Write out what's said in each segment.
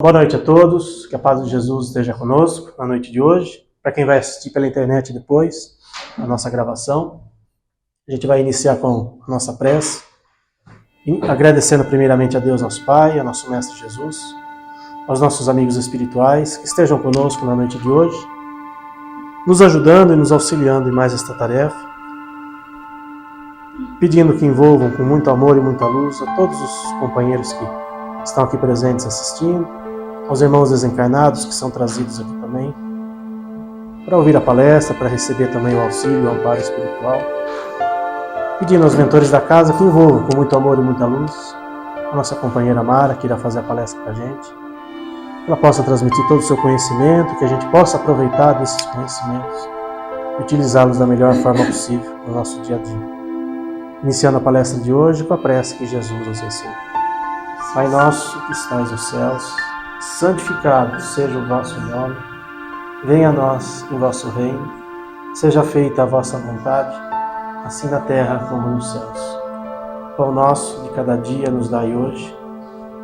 Boa noite a todos, que a paz de Jesus esteja conosco na noite de hoje. Para quem vai assistir pela internet depois, a nossa gravação, a gente vai iniciar com a nossa prece, agradecendo primeiramente a Deus, nosso Pai, a nosso Mestre Jesus, aos nossos amigos espirituais que estejam conosco na noite de hoje, nos ajudando e nos auxiliando em mais esta tarefa, pedindo que envolvam com muito amor e muita luz a todos os companheiros que estão aqui presentes assistindo, aos irmãos desencarnados que são trazidos aqui também, para ouvir a palestra, para receber também o auxílio e o amparo espiritual, pedindo aos mentores da casa que envolvam com muito amor e muita luz a nossa companheira Mara, que irá fazer a palestra para a gente, que ela possa transmitir todo o seu conhecimento, que a gente possa aproveitar desses conhecimentos e utilizá-los da melhor forma possível no nosso dia a dia. Iniciando a palestra de hoje com a prece que Jesus nos ensina. Pai nosso que estais nos céus, santificado seja o vosso nome, venha a nós o vosso reino, seja feita a vossa vontade, assim na terra como nos céus. O pão nosso de cada dia nos dai hoje,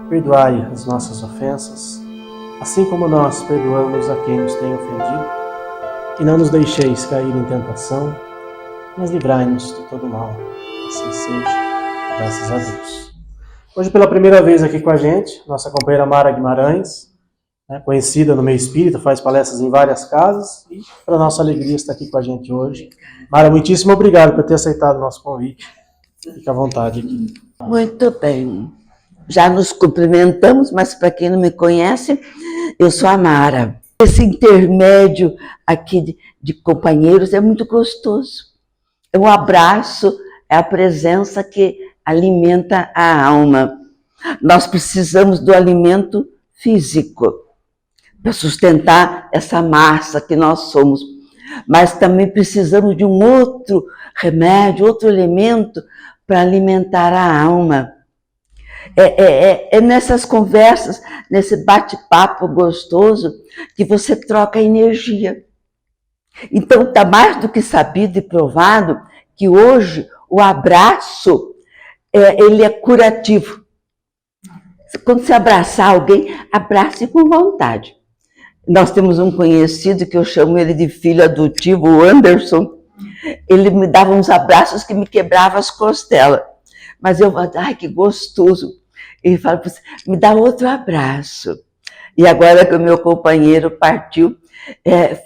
perdoai as nossas ofensas, assim como nós perdoamos a quem nos tem ofendido, e não nos deixeis cair em tentação, mas livrai-nos de todo mal. Assim seja, graças a Deus. Hoje, pela primeira vez aqui com a gente, nossa companheira Mara Guimarães, conhecida no meio espírita, faz palestras em várias casas e, para nossa alegria, está aqui com a gente hoje. Mara, muitíssimo obrigado por ter aceitado o nosso convite. Fique à vontade aqui. Muito bem. Já nos cumprimentamos, mas para quem não me conhece, eu sou a Mara. Esse intermédio aqui de companheiros é muito gostoso. É um abraço, é a presença que alimenta a alma. Nós precisamos do alimento físico para sustentar essa massa que nós somos, mas também precisamos de um outro remédio, outro elemento para alimentar a alma. É nessas conversas, nesse bate-papo gostoso, que você troca energia. Então, está mais do que sabido e provado que hoje o abraço ele é curativo. Quando você abraçar alguém, abrace com vontade. Nós temos um conhecido que eu chamo ele de filho adotivo, o Anderson. Ele me dava uns abraços que me quebravam as costelas. Mas eu, ai, que gostoso. Ele fala, me dá outro abraço. E agora que o meu companheiro partiu,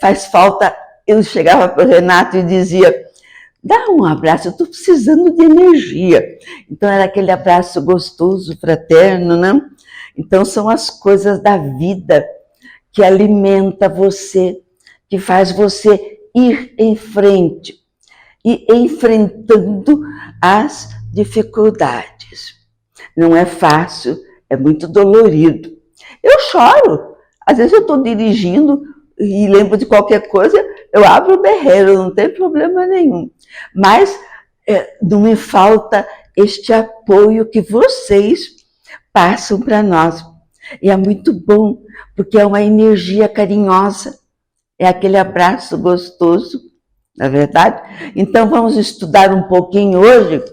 faz falta. Eu chegava para o Renato e dizia, dá um abraço, eu estou precisando de energia. Então era aquele abraço gostoso, fraterno, né? Então são as coisas da vida que alimenta você, que faz você ir em frente e enfrentando as dificuldades. Não é fácil, é muito dolorido. Eu choro, às vezes eu estou dirigindo e lembro de qualquer coisa, eu abro o berreiro, não tem problema nenhum. Mas não me falta este apoio que vocês passam para nós. E é muito bom, porque é uma energia carinhosa, é aquele abraço gostoso, não é verdade? Então vamos estudar um pouquinho hoje,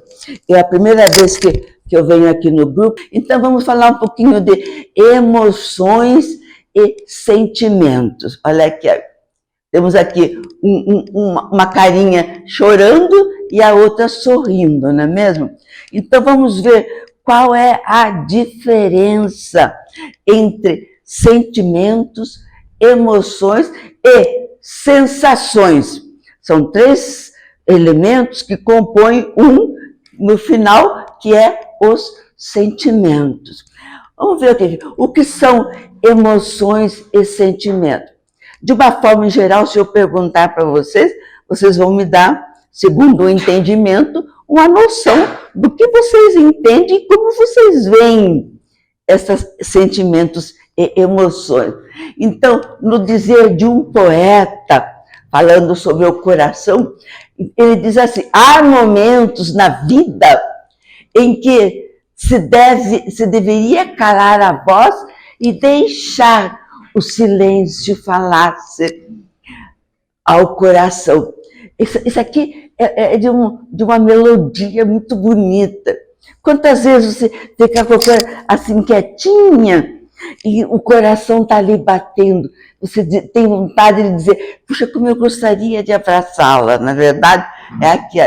é a primeira vez que eu venho aqui no grupo, então vamos falar um pouquinho de emoções e sentimentos. Olha aqui, temos aqui uma carinha chorando e a outra sorrindo, não é mesmo? Então vamos ver qual é a diferença entre sentimentos, emoções e sensações. São três elementos que compõem no final, que é os sentimentos. Vamos ver aqui, o que são emoções e sentimentos. De uma forma geral, se eu perguntar para vocês, vocês vão me dar, segundo o entendimento, uma noção do que vocês entendem e como vocês veem esses sentimentos e emoções. Então, no dizer de um poeta, falando sobre o coração, ele diz assim, há momentos na vida em que se deveria calar a voz e deixar o silêncio falar-se ao coração. Isso aqui é de uma melodia muito bonita. Quantas vezes você fica com a coisa assim quietinha e o coração está ali batendo. Você tem vontade de dizer, puxa, como eu gostaria de abraçá-la. Na verdade, é aqui.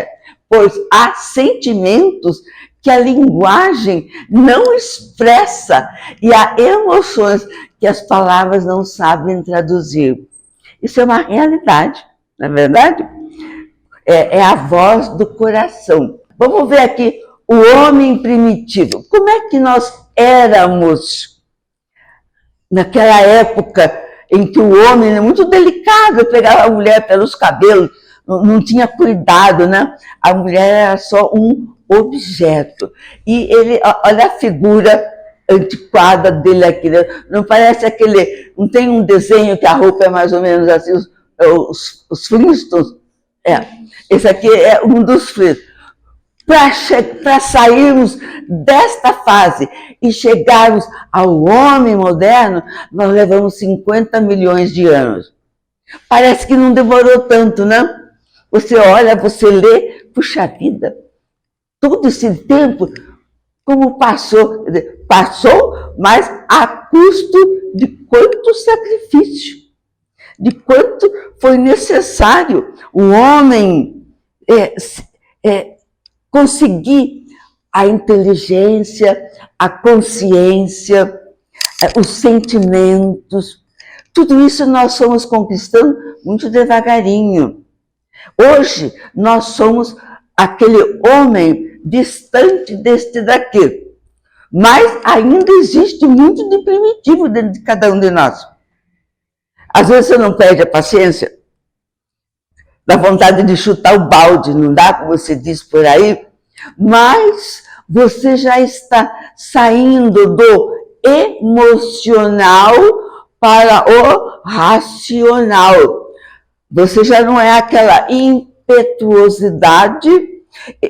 Pois há sentimentos que a linguagem não expressa e há emoções que as palavras não sabem traduzir. Isso é uma realidade, não é verdade? É a voz do coração. Vamos ver aqui o homem primitivo. Como é que nós éramos naquela época em que o homem é muito delicado, pegava a mulher pelos cabelos, não tinha cuidado, né? A mulher era só um objeto. E ele, olha a figura antiquada dele aqui, né? Não parece aquele, não tem um desenho que a roupa é mais ou menos assim, os Flintstones? Esse aqui é um dos Flintstones. Para sairmos desta fase e chegarmos ao homem moderno, nós levamos 50 milhões de anos. Parece que não demorou tanto, né? Você olha, você lê, puxa vida, todo esse tempo, como passou? Passou, mas a custo de quanto sacrifício, de quanto foi necessário o homem conseguir a inteligência, a consciência, os sentimentos. Tudo isso nós fomos conquistando muito devagarinho. Hoje, nós somos aquele homem distante deste daqui. Mas ainda existe muito de primitivo dentro de cada um de nós. Às vezes você não perde a paciência, dá vontade de chutar o balde, não dá, como você diz por aí, mas você já está saindo do emocional para o racional. Você já não é aquela impetuosidade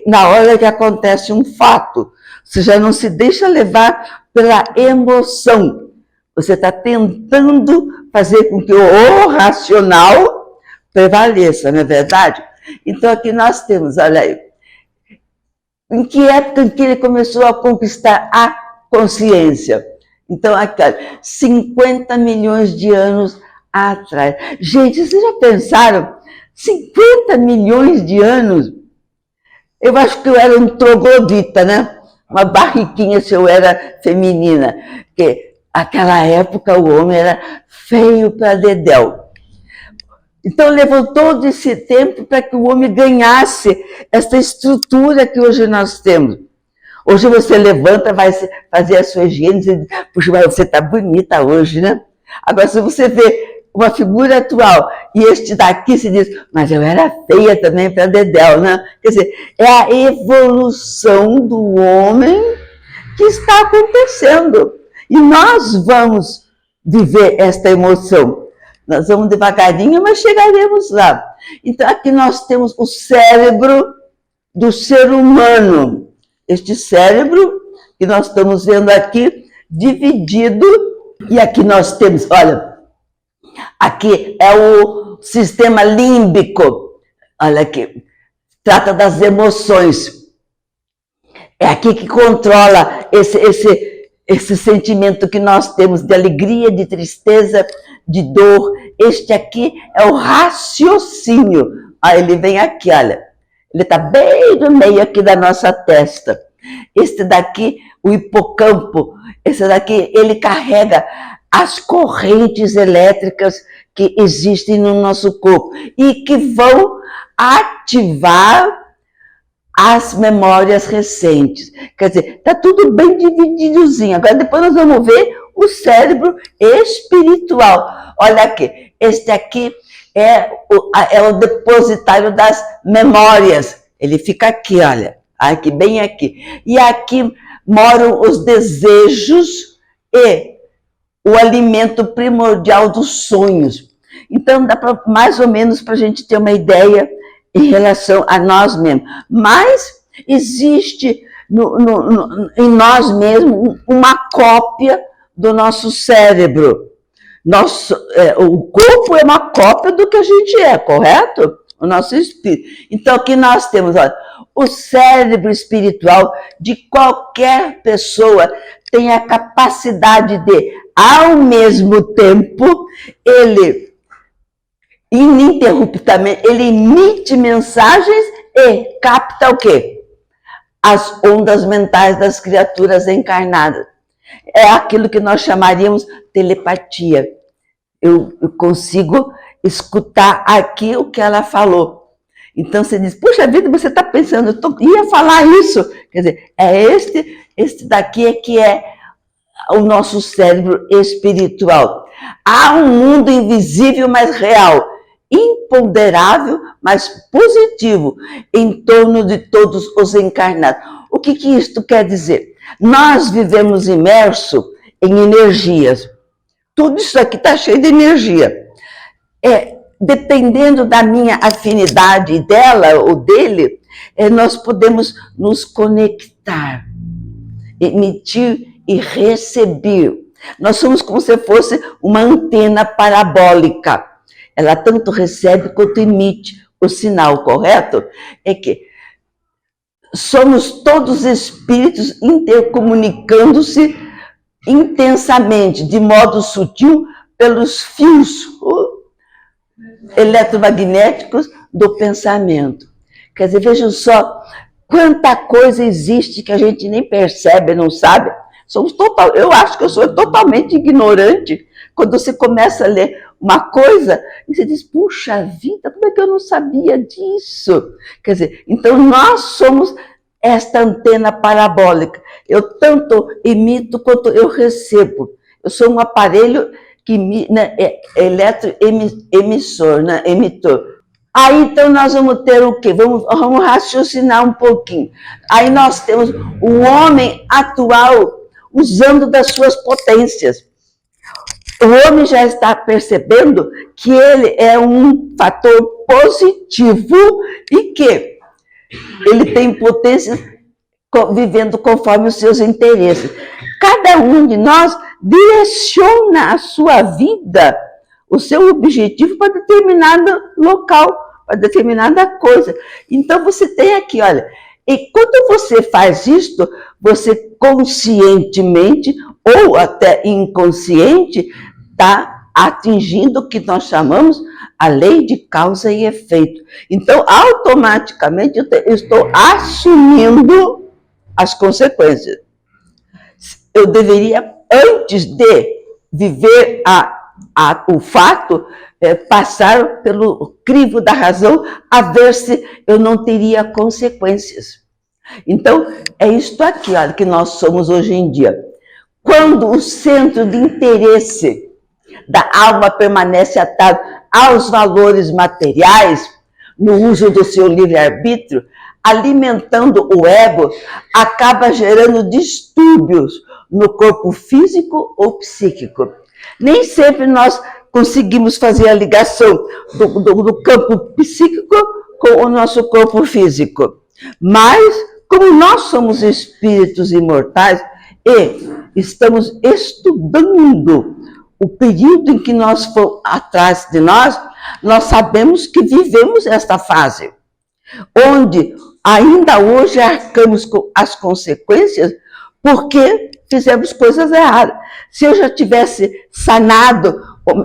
na hora que acontece um fato. Você já não se deixa levar pela emoção. Você está tentando fazer com que o racional prevaleça, não é verdade? Então aqui nós temos, olha aí, em que época em que ele começou a conquistar a consciência? Então, aqui, 50 milhões de anos atrás. Gente, vocês já pensaram? 50 milhões de anos? Eu acho que eu era um troglodita, né? Uma barriquinha se eu era feminina. Porque naquela época o homem era feio para dedéu. Então levou todo esse tempo para que o homem ganhasse essa estrutura que hoje nós temos. Hoje você levanta, vai fazer a sua higiene, e diz, puxa, mas você está bonita hoje, né? Agora, se você vê uma figura atual e este daqui se diz, mas eu era feia também para dedéu, né? Quer dizer, é a evolução do homem que está acontecendo. E nós vamos viver esta emoção. Nós vamos devagarinho, mas chegaremos lá. Então, aqui nós temos o cérebro do ser humano. Este cérebro que nós estamos vendo aqui, dividido. E aqui nós temos, olha, aqui é o sistema límbico. Olha aqui, trata das emoções. É aqui que controla esse sentimento que nós temos de alegria, de tristeza, de dor. Este aqui é o raciocínio. Aí ele vem aqui, olha. Ele está bem no meio aqui da nossa testa. Este daqui, o hipocampo, esse daqui, ele carrega as correntes elétricas que existem no nosso corpo e que vão ativar as memórias recentes. Quer dizer, está tudo bem divididozinho. Agora, depois nós vamos ver o cérebro espiritual. Olha aqui, este aqui é o depositário das memórias. Ele fica aqui, olha, aqui, bem aqui. E aqui moram os desejos e o alimento primordial dos sonhos. Então, dá pra, mais ou menos para a gente ter uma ideia em relação a nós mesmos. Mas existe em nós mesmos uma cópia do nosso cérebro. O corpo é uma cópia do que a gente é, correto? O nosso espírito. Então, aqui nós temos, olha, o cérebro espiritual de qualquer pessoa tem a capacidade de ao mesmo tempo, ele ininterruptamente, ele emite mensagens e capta o quê? As ondas mentais das criaturas encarnadas. É aquilo que nós chamaríamos telepatia. Eu consigo escutar aqui o que ela falou. Então você diz, puxa vida, você está pensando, eu ia falar isso. Quer dizer, é este daqui é que é o nosso cérebro espiritual. Há um mundo invisível, mas real, imponderável, mas positivo, em torno de todos os encarnados. O que isto quer dizer? Nós vivemos imersos em energias. Tudo isso aqui está cheio de energia. Dependendo da minha afinidade dela ou dele, nós podemos nos conectar, emitir e receber. Nós somos como se fosse uma antena parabólica. Ela tanto recebe quanto emite o sinal, correto? É que somos todos espíritos intercomunicando-se intensamente, de modo sutil, pelos fios eletromagnéticos do pensamento. Quer dizer, vejam só quanta coisa existe que a gente nem percebe, não sabe. Eu acho que eu sou totalmente ignorante quando você começa a ler uma coisa e você diz, puxa vida, como é que eu não sabia disso? Quer dizer, então nós somos esta antena parabólica. Eu tanto emito quanto eu recebo. Eu sou um aparelho que eletroemissor, né? Emitor. Aí então nós vamos ter o quê? Vamos raciocinar um pouquinho. Aí nós temos o homem atual usando das suas potências. O homem já está percebendo que ele é um fator positivo e que ele tem potência vivendo conforme os seus interesses. Cada um de nós direciona a sua vida, o seu objetivo para determinado local, para determinada coisa. Então você tem aqui, olha, e quando você faz isto, você conscientemente ou até inconsciente está atingindo o que nós chamamos a lei de causa e efeito. Então, automaticamente, eu estou assumindo as consequências. Eu deveria, antes de viver o fato, passar pelo crivo da razão, a ver se eu não teria consequências. Então, é isto aqui, olha, que nós somos hoje em dia. Quando o centro de interesse da alma permanece atado aos valores materiais, no uso do seu livre-arbítrio, alimentando o ego, acaba gerando distúrbios no corpo físico ou psíquico. Nem sempre nós conseguimos fazer a ligação do campo psíquico com o nosso corpo físico. Mas, como nós somos espíritos imortais e estamos estudando o período em que nós fomos atrás de nós sabemos que vivemos esta fase, onde ainda hoje arcamos com as consequências porque fizemos coisas erradas. Se eu já tivesse sanado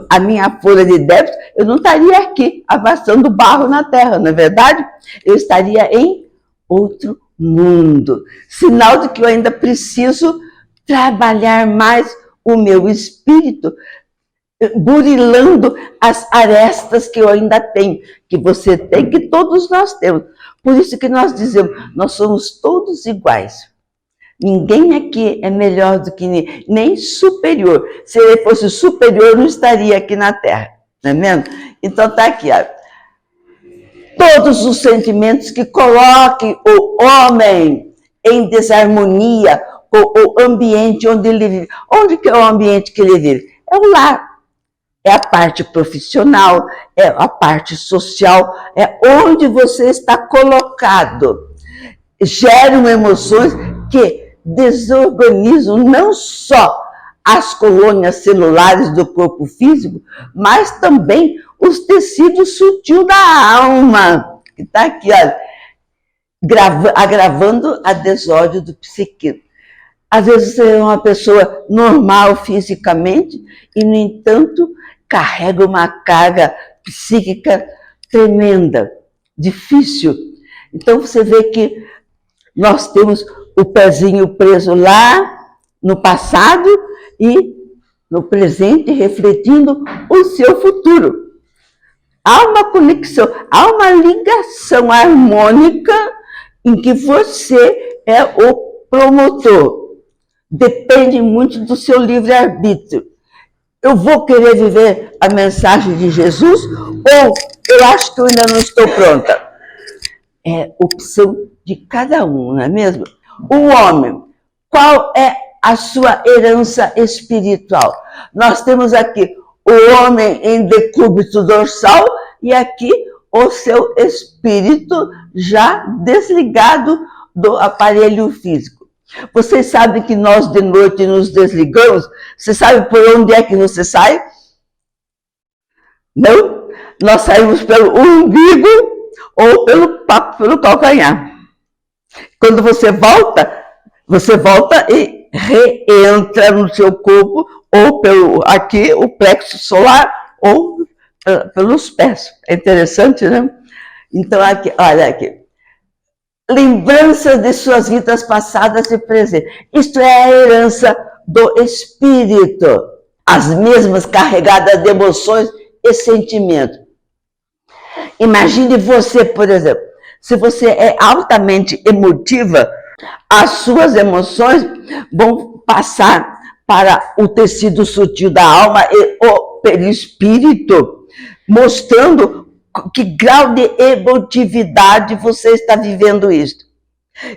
a minha folha de débito, eu não estaria aqui amassando barro na terra, não é verdade? Eu estaria em outro mundo. Sinal de que eu ainda preciso trabalhar mais o meu espírito, burilando as arestas que eu ainda tenho, que você tem, que todos nós temos. Por isso que nós dizemos, nós somos todos iguais. Ninguém aqui é melhor do que ninguém, nem superior. Se ele fosse superior, não estaria aqui na Terra, não é mesmo? Então está aqui, ó. Todos os sentimentos que coloquem o homem em desarmonia com o ambiente onde ele vive. Onde que é o ambiente que ele vive? É o lar. É a parte profissional, é a parte social, é onde você está colocado. Geram emoções que desorganizam não só as colônias celulares do corpo físico, mas também os tecidos sutis da alma, que está aqui, olha, agravando a desordem do psiquismo. Às vezes você é uma pessoa normal fisicamente e, no entanto, carrega uma carga psíquica tremenda, difícil. Então você vê que nós temos o pezinho preso lá no passado e no presente, refletindo o seu futuro. Há uma conexão, há uma ligação harmônica em que você é o promotor. Depende muito do seu livre-arbítrio. Eu vou querer viver a mensagem de Jesus ou eu acho que eu ainda não estou pronta? É opção de cada um, não é mesmo? O homem, qual é a sua herança espiritual? Nós temos aqui o homem em decúbito dorsal e aqui o seu espírito já desligado do aparelho físico. Vocês sabem que nós de noite nos desligamos? Você sabe por onde é que você sai? Não? Nós saímos pelo umbigo ou pelo calcanhar. Quando você volta e reentra no seu corpo ou pelo aqui, o plexo solar, ou pelos pés. É interessante, né? Então, aqui, olha aqui. Lembranças de suas vidas passadas e presentes. Isto é a herança do espírito. As mesmas carregadas de emoções e sentimentos. Imagine você, por exemplo, se você é altamente emotiva, as suas emoções vão passar para o tecido sutil da alma e o perispírito, mostrando que grau de emotividade você está vivendo isto.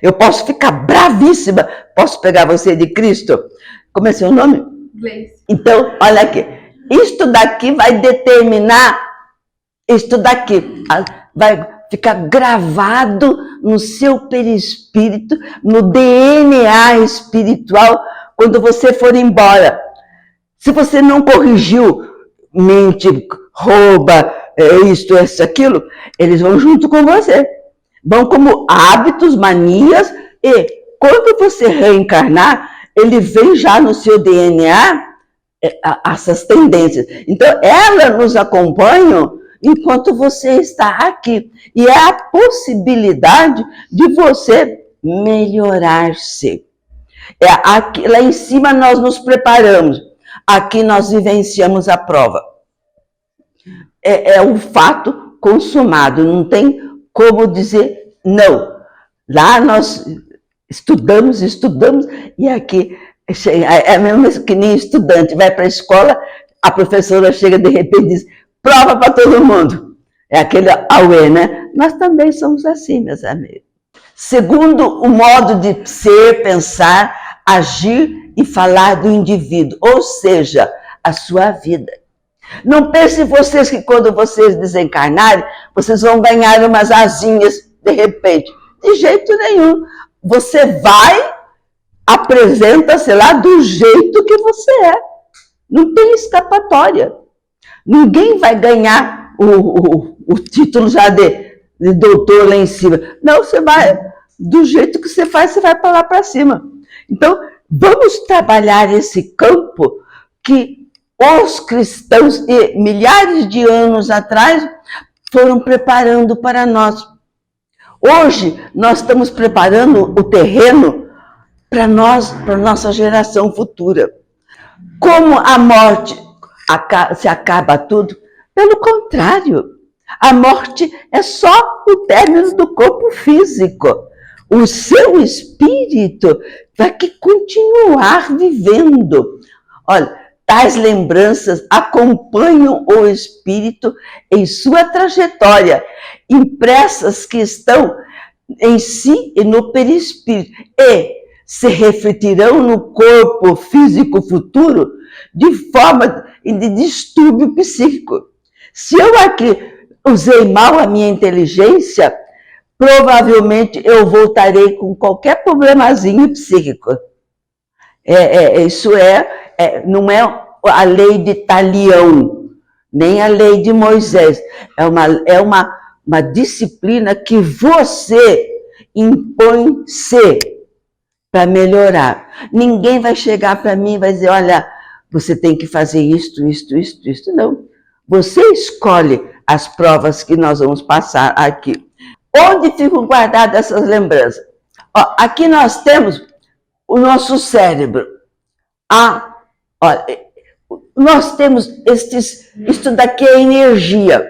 Eu posso ficar bravíssima, posso pegar você de Cristo? Como é seu nome? Gleice. Então, olha aqui, isto daqui vai determinar, isto daqui vai ficar gravado no seu perispírito, no DNA espiritual, quando você for embora. Se você não corrigiu, mente, rouba, isto, aquilo, eles vão junto com você. Vão como hábitos, manias, e quando você reencarnar, ele vem já no seu DNA essas tendências. Então, elas nos acompanham enquanto você está aqui. E é a possibilidade de você melhorar-se. Aqui, lá em cima nós nos preparamos. Aqui nós vivenciamos a prova. É um fato consumado, não tem como dizer não. Lá nós estudamos, e aqui é mesmo que nem estudante, vai para a escola, a professora chega de repente e diz, prova para todo mundo. É aquele auê, né? Nós também somos assim, meus amigos. Segundo o modo de ser, pensar, agir e falar do indivíduo, ou seja, a sua vida. Não pensem vocês que quando vocês desencarnarem, vocês vão ganhar umas asinhas de repente. De jeito nenhum. Você vai, apresenta-se lá do jeito que você é. Não tem escapatória. Ninguém vai ganhar o título já de doutor lá em cima. Não, você vai, do jeito que você faz, você vai para lá para cima. Então, vamos trabalhar esse campo que os cristãos, milhares de anos atrás, foram preparando para nós. Hoje, nós estamos preparando o terreno para nós, para nossa geração futura. Como a morte se acaba tudo? Pelo contrário, a morte é só o término do corpo físico. O seu espírito vai continuar vivendo. Olha, tais lembranças acompanham o espírito em sua trajetória, impressas que estão em si e no perispírito, e se refletirão no corpo físico futuro de forma de distúrbio psíquico. Se eu aqui usei mal a minha inteligência, provavelmente eu voltarei com qualquer problemazinho psíquico. Isso não é a lei de Talião, nem a lei de Moisés. É uma disciplina que você impõe-se para melhorar. Ninguém vai chegar para mim e vai dizer, olha, você tem que fazer isto. Não. Você escolhe as provas que nós vamos passar aqui. Onde ficam guardadas essas lembranças? Ó, aqui nós temos o nosso cérebro. Nós temos isto daqui é energia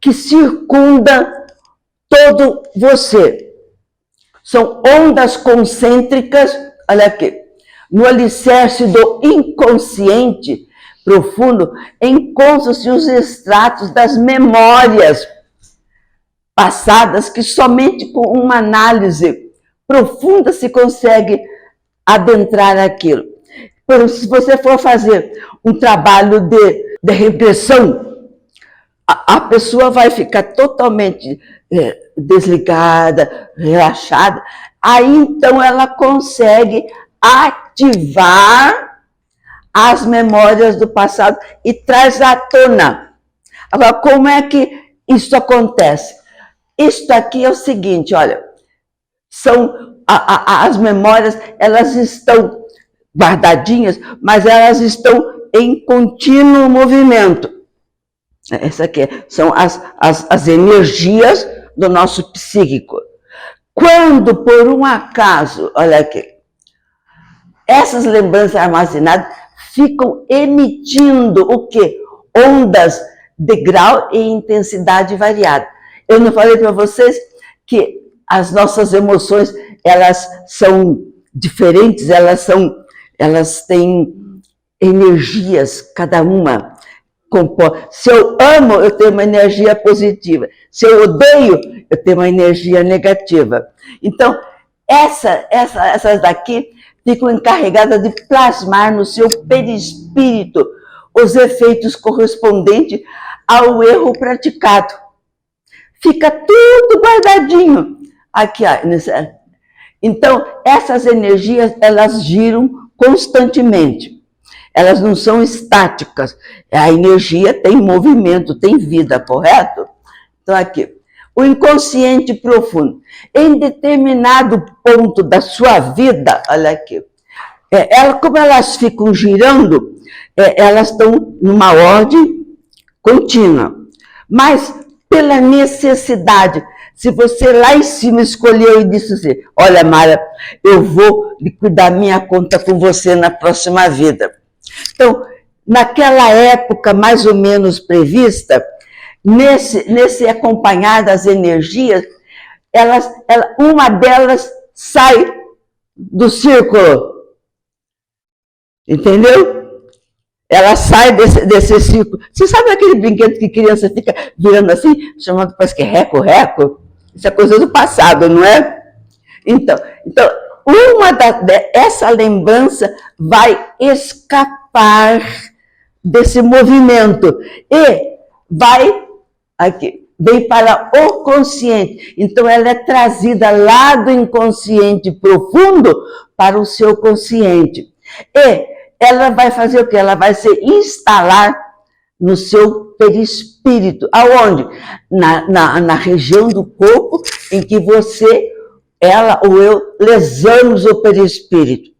que circunda todo você. São ondas concêntricas, olha aqui, no alicerce do inconsciente profundo, encontram-se os extratos das memórias passadas que somente com uma análise profunda se consegue adentrar aquilo. Se você for fazer um trabalho de regressão, a pessoa vai ficar totalmente desligada, relaxada, aí então ela consegue ativar as memórias do passado e traz à tona. Agora, como é que isso acontece? Isto aqui é o seguinte, olha, são as memórias, elas estão guardadinhas, mas elas estão em contínuo movimento. Essa aqui são as energias do nosso psíquico. Quando, por um acaso, olha aqui, essas lembranças armazenadas ficam emitindo o quê? Ondas de grau e intensidade variada. Eu não falei para vocês que as nossas emoções, elas são diferentes, elas têm energias, cada uma. Se eu amo, eu tenho uma energia positiva. Se eu odeio, eu tenho uma energia negativa. Então, essas daqui ficam encarregadas de plasmar no seu perispírito os efeitos correspondentes ao erro praticado. Fica tudo guardadinho aqui. Então, essas energias, elas giram constantemente. Elas não são estáticas. A energia tem movimento, tem vida, correto? Então, aqui. O inconsciente profundo. Em determinado ponto da sua vida, olha aqui, como elas ficam girando, elas estão numa ordem contínua. Mas, pela necessidade, se você lá em cima escolheu e disse assim, olha, Mara, eu vou liquidar minha conta com você na próxima vida. Então, naquela época mais ou menos prevista, nesse acompanhar das energias, uma delas sai do círculo. Entendeu? Ela sai desse círculo. Você sabe aquele brinquedo que criança fica virando assim, chamando, parece que reco-reco? Isso é coisa do passado, não é? Então essa lembrança vai escapar desse movimento e vem para o consciente. Então, ela é trazida lá do inconsciente profundo para o seu consciente. E ela vai fazer o quê? Ela vai se instalar no seu perispírito. Aonde? Na região do corpo em que ela ou eu, lesamos o perispírito.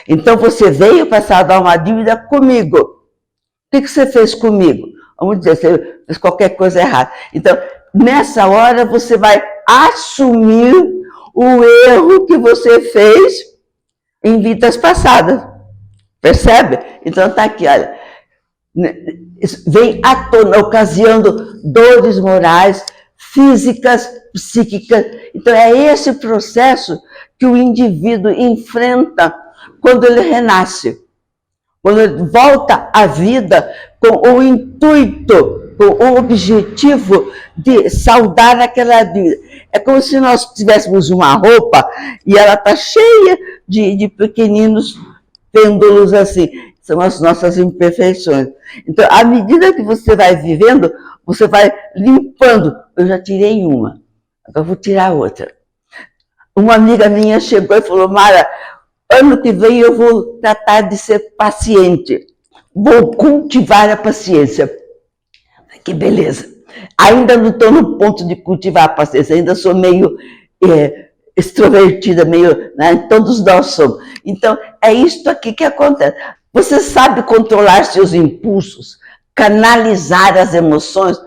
Então, você veio passar a dar uma dívida comigo. O que você fez comigo? Vamos dizer, você fez qualquer coisa errada. Então, nessa hora, você vai assumir o erro que você fez em vidas passadas. Percebe? Então, está aqui, olha. Vem à tona, ocasionando dores morais, físicas, psíquicas. Então, é esse processo que o indivíduo enfrenta quando ele renasce. Quando ele volta à vida com o intuito, com o objetivo de saldar aquela vida. É como se nós tivéssemos uma roupa e ela está cheia de pequeninos pêndulos assim. São as nossas imperfeições. Então, à medida que você vai vivendo, você vai limpando. Eu já tirei uma, agora vou tirar outra. Uma amiga minha chegou e falou, Mara, ano que vem eu vou tratar de ser paciente. Vou cultivar a paciência. Que beleza. Ainda não estou no ponto de cultivar a paciência, ainda sou meio extrovertida, meio, né? Todos nós somos. Então, é isto aqui que acontece. Você sabe controlar seus impulsos, canalizar as emoções,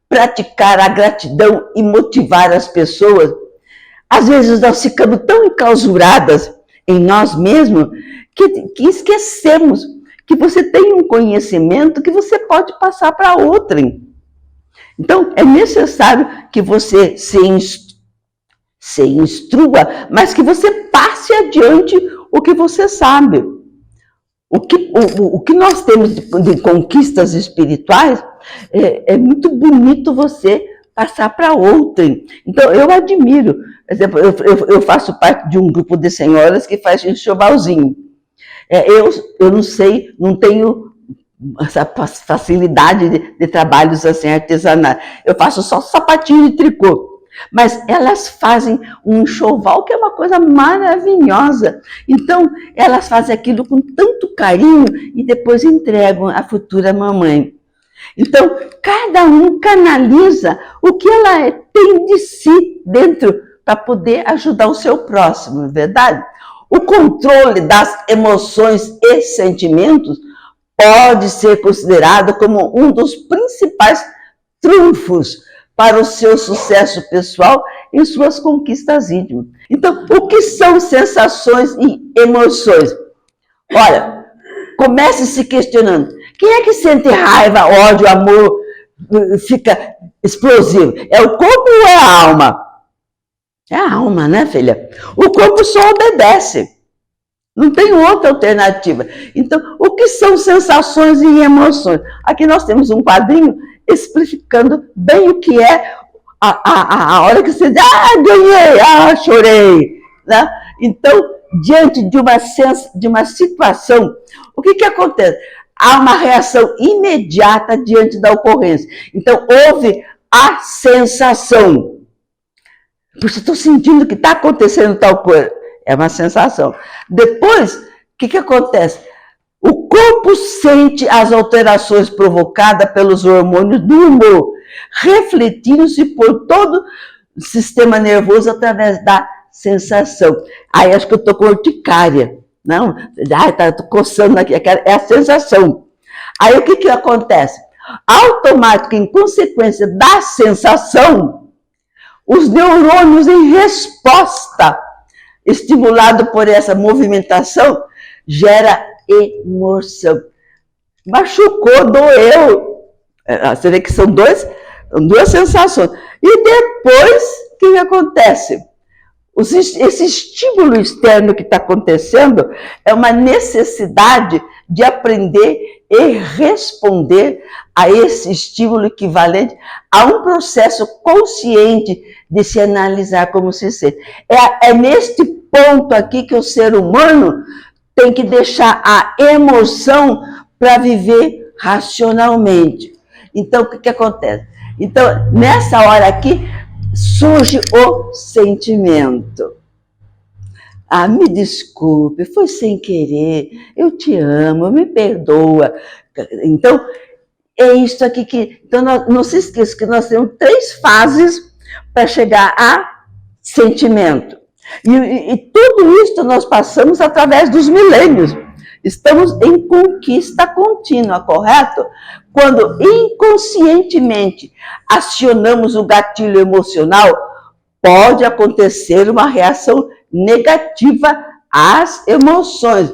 praticar a gratidão e motivar as pessoas. Às vezes nós ficamos tão enclausuradas em nós mesmos que esquecemos que você tem um conhecimento que você pode passar para outrem. Então, é necessário que você se instrua, mas que você passe adiante o que você sabe. O que nós temos de conquistas espirituais é muito bonito você passar para outrem. Então, eu admiro. Por exemplo, eu faço parte de um grupo de senhoras que faz enxovalzinho. Eu não sei, não tenho essa facilidade de trabalhos assim artesanais. Eu faço só sapatinho de tricô. Mas elas fazem um enxoval que é uma coisa maravilhosa. Então, elas fazem aquilo com tanto carinho e depois entregam à futura mamãe. Então, cada um canaliza o que ela tem de si dentro para poder ajudar o seu próximo, não é verdade? O controle das emoções e sentimentos pode ser considerado como um dos principais trunfos para o seu sucesso pessoal e suas conquistas íntimas. Então, o que são sensações e emoções? Olha, comece se questionando. Quem é que sente raiva, ódio, amor, fica explosivo? É o corpo ou é a alma? É a alma, né, filha? O corpo só obedece. Não tem outra alternativa. Então, o que são sensações e emoções? Aqui nós temos um quadrinho explicando bem o que é a hora que você diz, ganhei, chorei. Né? Então, diante de uma situação, o que acontece? Há uma reação imediata diante da ocorrência. Então, houve a sensação. Porque estou sentindo que está acontecendo tal coisa. É uma sensação. Depois, o que acontece? O corpo sente as alterações provocadas pelos hormônios do humor, refletindo-se por todo o sistema nervoso através da sensação. Aí acho que eu estou com urticária. Não, está coçando aqui. É a sensação. Aí o que acontece? Automático, em consequência da sensação, os neurônios em resposta, estimulado por essa movimentação, gera emoção. Machucou, doeu. Você vê que são duas sensações. E depois, o que acontece? Esse estímulo externo que está acontecendo é uma necessidade de aprender e responder a esse estímulo equivalente a um processo consciente de se analisar como se sente. É neste ponto aqui que o ser humano tem que deixar a emoção para viver racionalmente. Então, o que acontece? Então, nessa hora aqui, surge o sentimento. Me desculpe, foi sem querer, eu te amo, me perdoa. Então, é isso aqui que... Então, não se esqueça que nós temos 3 fases para chegar a sentimento. E tudo isso nós passamos através dos milênios. Estamos em conquista contínua, correto? Quando inconscientemente acionamos o gatilho emocional, pode acontecer uma reação negativa às emoções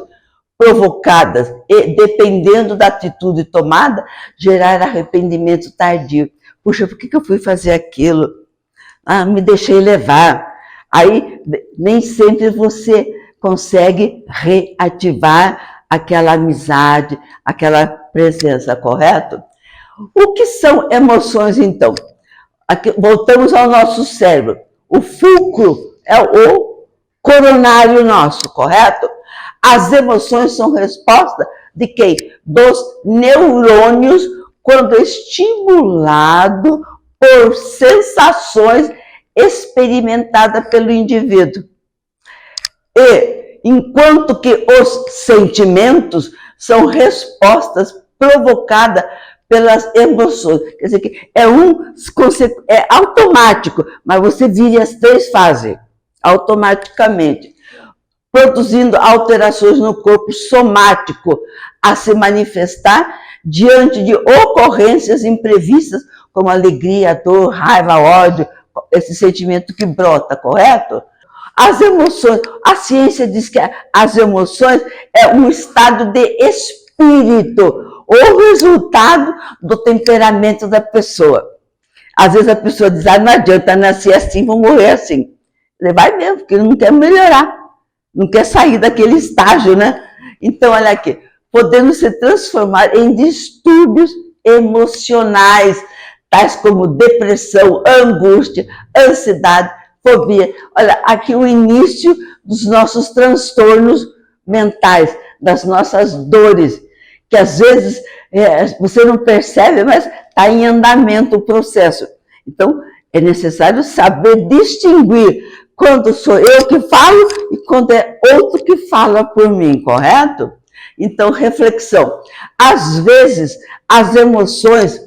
provocadas e, dependendo da atitude tomada, gerar arrependimento tardio. Puxa, por que eu fui fazer aquilo? Me deixei levar. Aí, nem sempre você consegue reativar aquela amizade, aquela presença, correto? O que são emoções, então? Aqui, voltamos ao nosso cérebro. O fulcro é o coronário nosso, correto? As emoções são resposta de quem? Dos neurônios, quando estimulado por sensações experimentadas pelo indivíduo. E, enquanto que os sentimentos são respostas provocadas pelas emoções. Quer dizer que é automático, mas você vive as 3 fases. automaticamente, produzindo alterações no corpo somático a se manifestar diante de ocorrências imprevistas, como alegria, dor, raiva, ódio, esse sentimento que brota, correto? As emoções, a ciência diz que as emoções é um estado de espírito, ou resultado do temperamento da pessoa. Às vezes a pessoa diz, não adianta nascer assim, vou morrer assim. Ele vai mesmo, porque ele não quer melhorar, não quer sair daquele estágio, né? Então, olha aqui, podendo se transformar em distúrbios emocionais, tais como depressão, angústia, ansiedade, fobia. Olha, aqui o início dos nossos transtornos mentais, das nossas dores, que às vezes você não percebe, mas está em andamento o processo. Então, é necessário saber distinguir quando sou eu que falo e quando é outro que fala por mim, correto? Então, reflexão. Às vezes, as emoções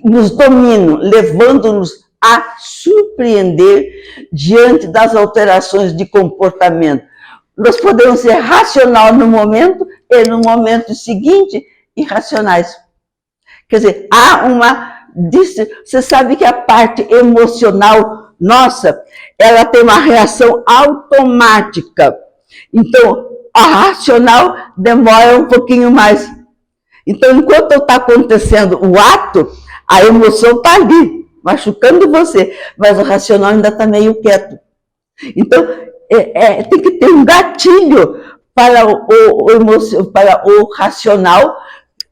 nos dominam, levando-nos a surpreender diante das alterações de comportamento. Nós podemos ser racional no momento e no momento seguinte irracionais. Quer dizer, há uma... Você sabe que a parte emocional nossa, ela tem uma reação automática. Então, a racional demora um pouquinho mais. Então, enquanto está acontecendo o ato, a emoção está ali, machucando você, mas o racional ainda está meio quieto. Então, tem que ter um gatilho para o racional.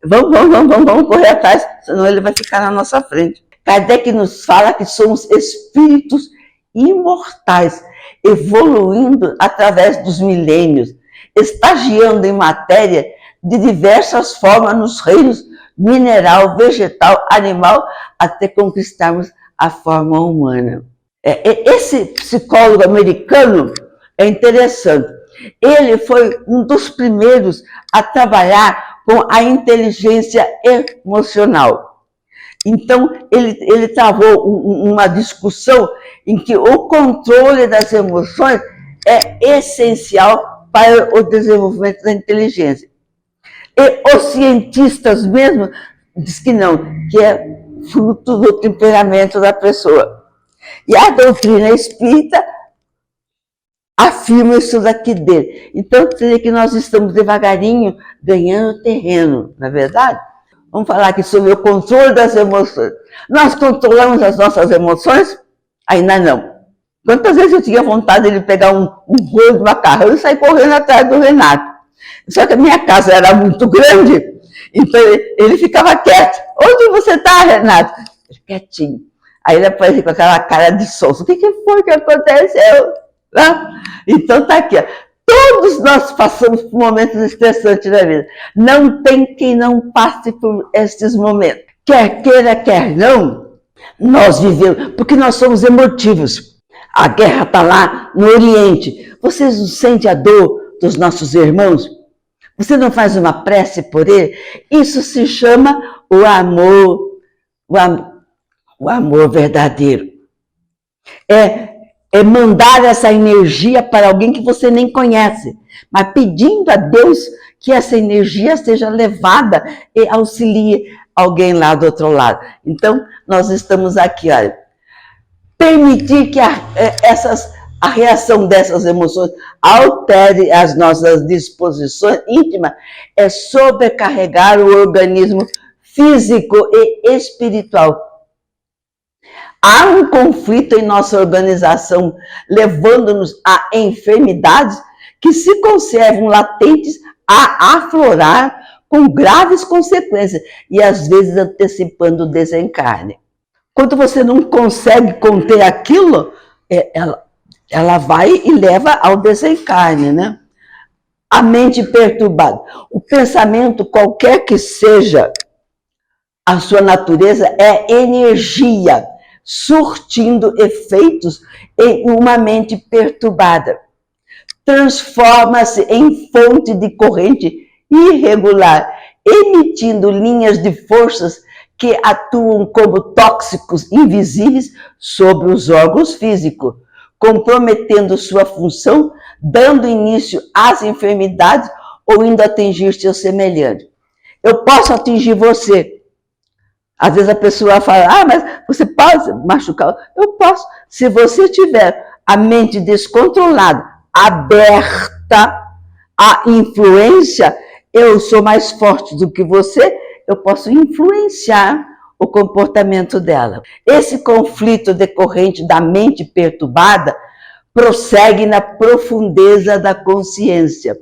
Vamos correr atrás, senão ele vai ficar na nossa frente. Kardec nos fala que somos espíritos imortais, evoluindo através dos milênios, estagiando em matéria de diversas formas nos reinos mineral, vegetal, animal, até conquistarmos a forma humana. Esse psicólogo americano é interessante. Ele foi um dos primeiros a trabalhar com a inteligência emocional. Então, ele travou uma discussão em que o controle das emoções é essencial para o desenvolvimento da inteligência. E os cientistas mesmo dizem que não, que é fruto do temperamento da pessoa. E a doutrina espírita afirma isso daqui dele. Então, seria que nós estamos devagarinho ganhando terreno, não é verdade? Vamos falar aqui sobre o controle das emoções. Nós controlamos as nossas emoções? Ainda não. Quantas vezes eu tinha vontade de pegar um rolo de macarrão e sair correndo atrás do Renato? Só que a minha casa era muito grande, então ele ficava quieto. Onde você está, Renato? Quietinho. Aí ele aparecia com aquela cara de sonso. O que foi que aconteceu? Então tá aqui, ó. Todos nós passamos por momentos estressantes na vida. Não tem quem não passe por estes momentos. Quer queira, quer não, nós vivemos, porque nós somos emotivos. A guerra está lá no Oriente. Vocês não sentem a dor dos nossos irmãos? Você não faz uma prece por ele? Isso se chama o amor, o amor verdadeiro. É mandar essa energia para alguém que você nem conhece, mas pedindo a Deus que essa energia seja levada e auxilie alguém lá do outro lado. Então, nós estamos aqui, olha, permitir que a reação dessas emoções altere as nossas disposições íntimas é sobrecarregar o organismo físico e espiritual. Há um conflito em nossa organização, levando-nos a enfermidades que se conservam latentes a aflorar com graves consequências e às vezes antecipando o desencarne. Quando você não consegue conter aquilo, ela vai e leva ao desencarne, né? A mente perturbada. O pensamento, qualquer que seja a sua natureza, é energia, surtindo efeitos em uma mente perturbada. Transforma-se em fonte de corrente irregular, emitindo linhas de forças que atuam como tóxicos invisíveis sobre os órgãos físicos, comprometendo sua função, dando início às enfermidades ou indo atingir seu semelhante. Eu posso atingir você. Às vezes a pessoa fala, mas você pode machucar. Eu posso. Se você tiver a mente descontrolada, aberta à influência, eu sou mais forte do que você, eu posso influenciar o comportamento dela. Esse conflito decorrente da mente perturbada prossegue na profundeza da consciência,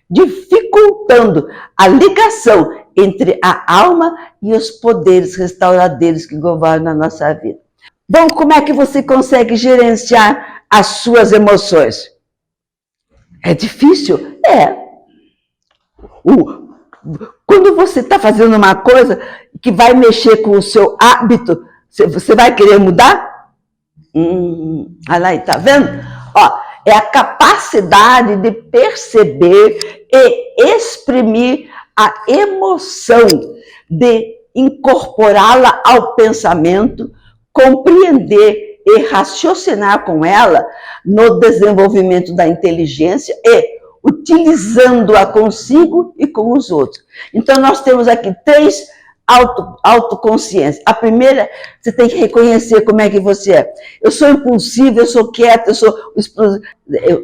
dificultando a ligação entre a alma e os poderes restauradores que governam a nossa vida. Bom, como é que você consegue gerenciar as suas emoções? É difícil? É. Quando você está fazendo uma coisa que vai mexer com o seu hábito, você vai querer mudar? Olha lá, tá vendo? Ó, é a capacidade de perceber e exprimir a emoção, de incorporá-la ao pensamento, compreender e raciocinar com ela no desenvolvimento da inteligência e utilizando-a consigo e com os outros. Então, nós temos aqui 3 autoconsciências. A primeira, você tem que reconhecer como é que você é. Eu sou impulsiva, eu sou quieta, eu sou explosiva.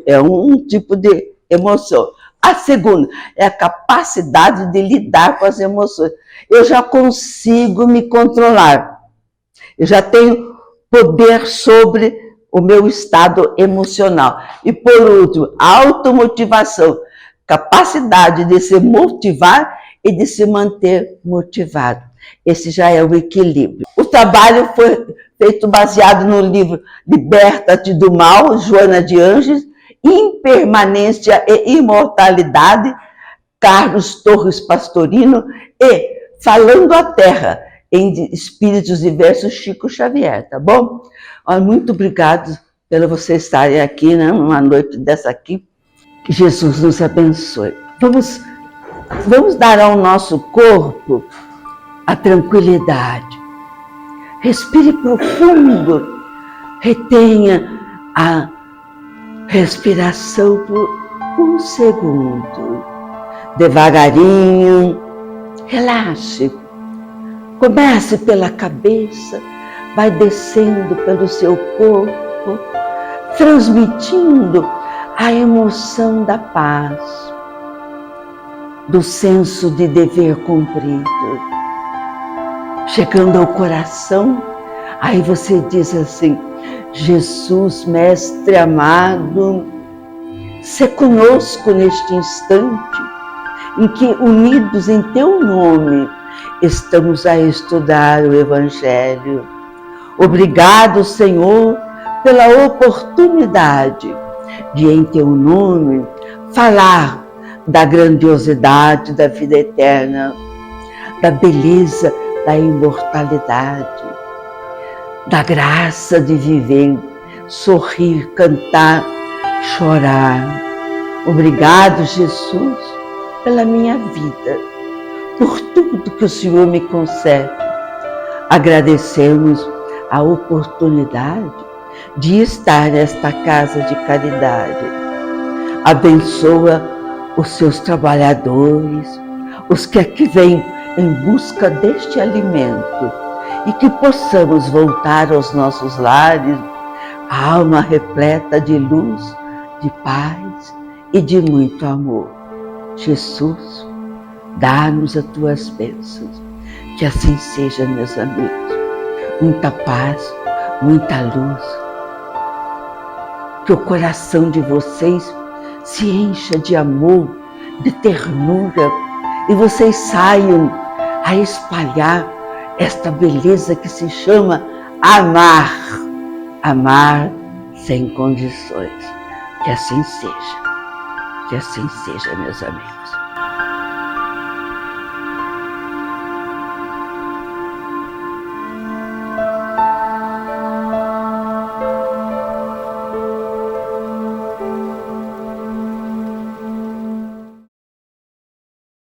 É um tipo de emoção. A segunda é a capacidade de lidar com as emoções. Eu já consigo me controlar. Eu já tenho poder sobre o meu estado emocional. E por último, a automotivação, capacidade de se motivar e de se manter motivado. Esse já é o equilíbrio. O trabalho foi feito baseado no livro Liberta-te do Mal, Joana de Ângeles, Impermanência e Imortalidade, Carlos Torres Pastorino, e Falando a Terra, em Espíritos Diversos, Chico Xavier, tá bom? Muito obrigado pelo vocês estarem aqui, né? Uma noite dessa aqui. Que Jesus nos abençoe. Vamos dar ao nosso corpo a tranquilidade. Respire profundo, retenha a respiração por 1 segundo. Devagarinho, relaxe. Comece pela cabeça, vai descendo pelo seu corpo, transmitindo a emoção da paz, do senso de dever cumprido. Chegando ao coração, aí você diz assim: Jesus, Mestre amado, sê conosco neste instante em que, unidos em Teu nome, estamos a estudar o Evangelho. Obrigado, Senhor, pela oportunidade de, em Teu nome, falar da grandiosidade da vida eterna, da beleza da imortalidade, da graça de viver, sorrir, cantar, chorar. Obrigado, Jesus, pela minha vida, por tudo que o Senhor me concede. Agradecemos a oportunidade de estar nesta casa de caridade. Abençoa os seus trabalhadores, os que aqui vêm em busca deste alimento, e que possamos voltar aos nossos lares, a alma repleta de luz, de paz e de muito amor. Jesus, dá-nos as tuas bênçãos. Que assim seja, meus amigos. Muita paz, muita luz. Que o coração de vocês se encha de amor, de ternura, e vocês saiam a espalhar esta beleza que se chama amar. Amar sem condições. Que assim seja. Que assim seja, meus amigos.